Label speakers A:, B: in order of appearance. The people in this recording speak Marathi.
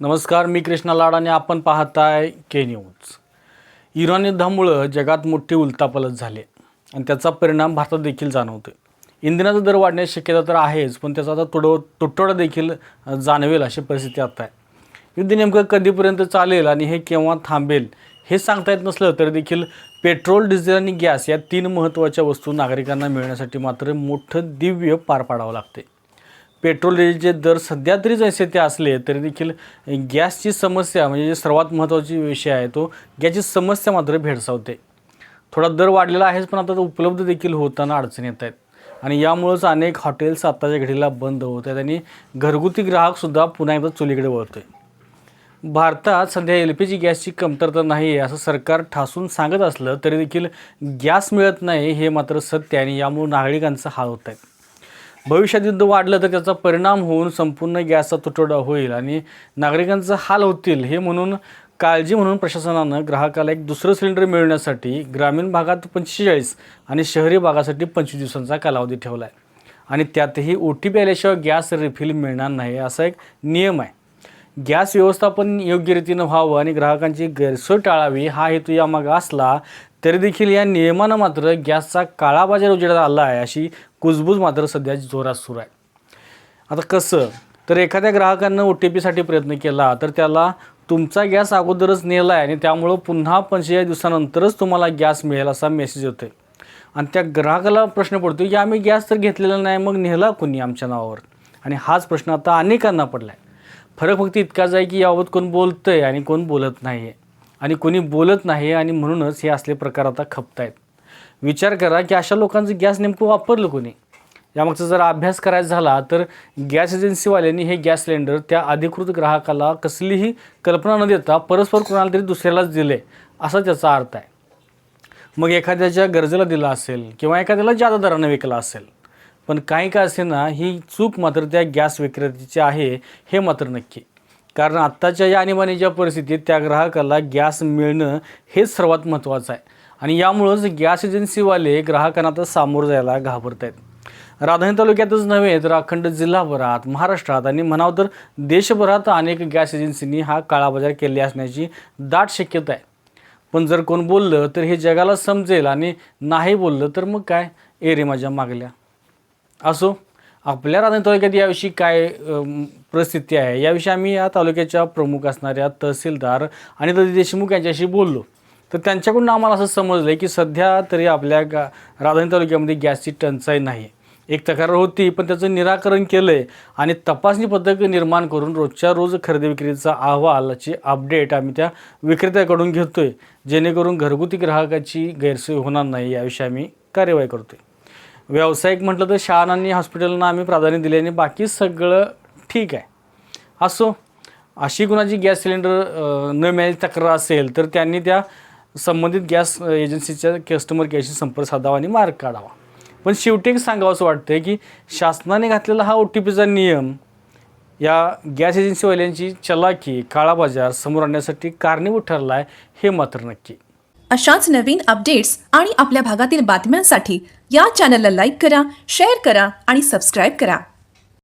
A: नमस्कार, मी कृष्णा लाड आणि आपण पाहताय के न्यूज। इराण युद्धामुळे जगात मोठी उलथापालथ झाली आणि त्याचा परिणाम भारतात देखील जाणवतोय। इंधनाचा दर वाढण्याची शक्यता तर आहेच, पण त्याचा आता तुटवडा देखील जाणवेल अशी परिस्थिती आता आहे। युद्ध नेमकं कधीपर्यंत चालेल आणि हे केव्हा थांबेल हे सांगता येत नसलं तरी देखील पेट्रोल, डिझेल आणि गॅस या तीन महत्त्वाच्या वस्तू नागरिकांना मिळण्यासाठी मात्र मोठं दिव्य पार पाडावं लागते। पेट्रोल डिझेलचे दर सध्या तरी जसे ते असले तरी देखील गॅसची समस्या म्हणजे जे सर्वात महत्त्वाची विषय आहे तो गॅसची समस्या मात्र भेडसावते। थोडा दर वाढलेला आहेच, पण आता उपलब्ध देखील होताना अडचणी येत आहेत आणि यामुळेच अनेक हॉटेल्स आत्ताच्या घडीला बंद होत आहेत आणि घरगुती ग्राहकसुद्धा पुन्हा एकदा चुलीकडे वळतोय। भारतात सध्या LPG गॅसची कमतरता नाही आहे असं सरकार ठासून सांगत असलं तरी देखील गॅस मिळत नाही हे मात्र सत्य आणि यामुळे नागरिकांचा हाल होत आहे। भविष्यात युद्ध वाढलं तर त्याचा परिणाम होऊन संपूर्ण गॅसचा तुटवडा होईल आणि नागरिकांचा हाल होतील हे म्हणून काळजी म्हणून प्रशासनानं ग्राहकाला एक दुसरं सिलेंडर मिळण्यासाठी ग्रामीण भागात 45 आणि शहरी भागासाठी 25 दिवसांचा कालावधी ठेवला आहे आणि त्यातही OTP आल्याशिवाय गॅस रिफिल मिळणार नाही असा एक नियम आहे। गॅस व्यवस्थापन योग्य रीतीनं व्हावं आणि ग्राहकांची गैरसोय टाळावी हा हेतू यामागे असला तरी देखील या नियमानं मात्र गॅसचा काळाबाजार उजेडात आला आहे अशी कुजबूज मात्र सध्या जोरात सुरू आहे। आता कसं तर एखाद्या ग्राहकानं OTPसाठी प्रयत्न केला तर त्याला तुमचा गॅस अगोदरच नेला आहे आणि त्यामुळं पुन्हा 45 दिवसानंतरच तुम्हाला गॅस मिळेल असा मेसेज येतोय आणि त्या ग्राहकाला प्रश्न पडतो की आम्ही गॅस तर घेतलेला नाही, मग नेला कोणी आमच्या नावावर? आणि हाच प्रश्न आता अनेकांना पडला आहे। फरक फक्त इतकाच आहे की याबाबत कोण बोलतंय आणि कोण बोलत नाही आहे आणि कोणी बोलत नाही आणि म्हणूनच हे असले प्रकार आता खपत आहेत। विचार करा की अशा लोकांचं गॅस नेमकं वापरलं कोणी? यामागचा जर अभ्यास करायचा झाला तर गॅस एजन्सीवाल्यांनी हे गॅस सिलेंडर त्या अधिकृत ग्राहकाला कसलीही कल्पना न देता परस्पर कोणाला तरी दुसऱ्यालाच दिले असा त्याचा अर्थ आहे। मग एखाद्याच्या गरजेला दिला असेल किंवा एखाद्याला जादा दराने विकला असेल, पण काही का असेना ही चूक मात्र त्या गॅस विक्रेत्याची आहे हे मात्र नक्की। कारण आत्ताच्या या आणीबाणीच्या परिस्थितीत त्या ग्राहकाला गॅस मिळणं हेच सर्वात महत्त्वाचं आहे आणि यामुळंच गॅस एजन्सीवाले ग्राहकांना आता सामोरं जायला घाबरत आहेत। राधानगरी तालुक्यातच नव्हे तर अखंड जिल्हाभरात, महाराष्ट्रात आणि म्हणावं तर देशभरात अनेक गॅस एजन्सींनी हा काळाबाजार केले असण्याची दाट शक्यता आहे। पण जर कोण बोललं तर हे जगाला समजेल आणि नाही बोललं तर मग काय एरे माझ्या मागल्या। असो, आपल्या राधानगरी तालुक्यात याविषयी काय परिस्थिती आहे याविषयी आम्ही या तालुक्याच्या प्रमुख असणाऱ्या तहसीलदार अनिता देशमुख यांच्याशी बोललो तर त्यांच्याकडून आम्हाला असं समजलं की सध्या तरी आपल्या राधानगरी तालुक्यामध्ये गॅसची टंचाई नाही। एक तक्रार होती पण त्याचं निराकरण केलं आहे आणि तपासणी पद्धत निर्माण करून रोजच्या रोज खरेदी विक्रीचा अहवालाची अपडेट आम्ही त्या विक्रेत्याकडून घेतोय जेणेकरून घरगुती ग्राहकाची गैरसोय होणार नाही याविषयी आम्ही कार्यवाही करतोय। व्यावसायिक म्हटलं तर शाळांना आणि हॉस्पिटलना आम्ही प्राधान्य दिले आणि बाकी सगळं ठीक आहे। असो, अशी कुणाची गॅस सिलेंडर न मिळाल्याची तक्रार असेल तर त्यांनी त्या संबंधित गॅस एजन्सीच्या कस्टमर केअरशी संपर्क साधावा आणि मार्ग काढावा। पण शेवटी एक सांगावं असं वाटतं की शासनाने घातलेला हा OTPचा नियम या गॅस एजन्सीवाल्यांची चलाकी, काळाबाजार समोर आणण्यासाठी कारणीभूत ठरला आहे हे मात्र नक्की।
B: अशाच नवीन अपडेट्स आणि आपल्या भागातील बातम्यांसाठी या चॅनलला लाईक करा, शेअर करा आणि सबस्क्राईब करा।